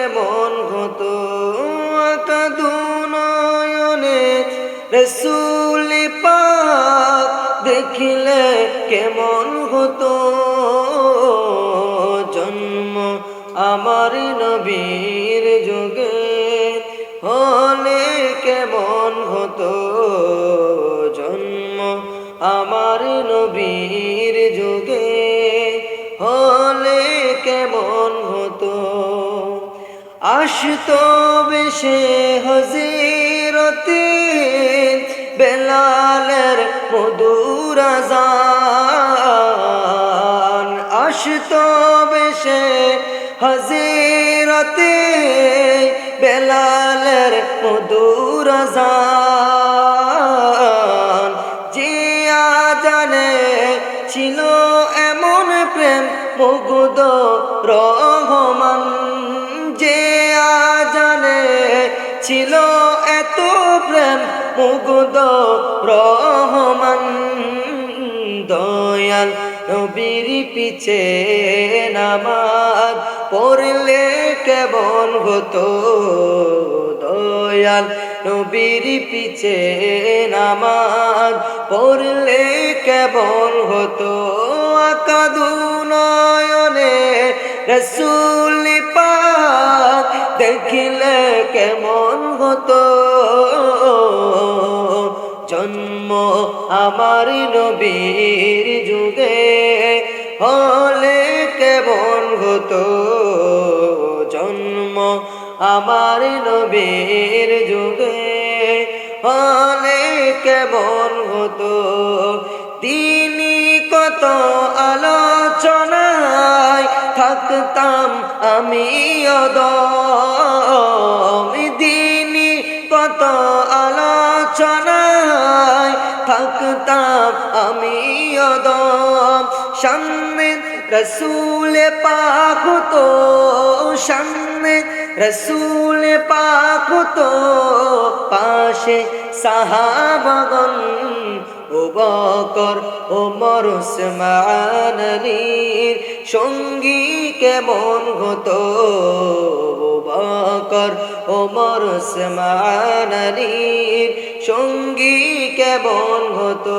কেমন হতো কাঁদু নয়নে রসূল পাক দেখিলে কেমন হতো জন্ম আমার নবীর যুগে হলে কেমন হতো জন্ম আমার নবীর যুগে হলে কেমন হতো আসতো বেশে হযরতে বেলালের মধুর আযান আসতো বেশে হযরতে বেলালের মধুর আযান যে আযানে ছিল এমন প্রেম মুগ্ধ রহমান যে আযানে ছিল এত প্রেম মুগ্ধ রহমান দয়াল নবীর পিছে নামাজ পড়লে কেমন হতো দয়াল নবীর পিছে নামাজ পড়লে কেমন হতো কাঁদু নয়নে রসূল পাক দেখিলে কেমন হতো জন্ম আমার নবীর যুগে হলে কেমন হতো জন্ম আমার নবীর যুগে হলে কেমন হতো তিনি কত আলোচনায় থাকতাম আমি অদম তিনি কত আলোচনায় থাকতাম আমি অদম সামনে রসূল পাক হতো সামনে রসূল পাক হতো পাশে সাহাবাগণ আবু বকর ওমর ওসমান আলীর সঙ্গী কেমন হতো আবু বকর ওমর ওসমান আলীর সঙ্গী কেমন হতো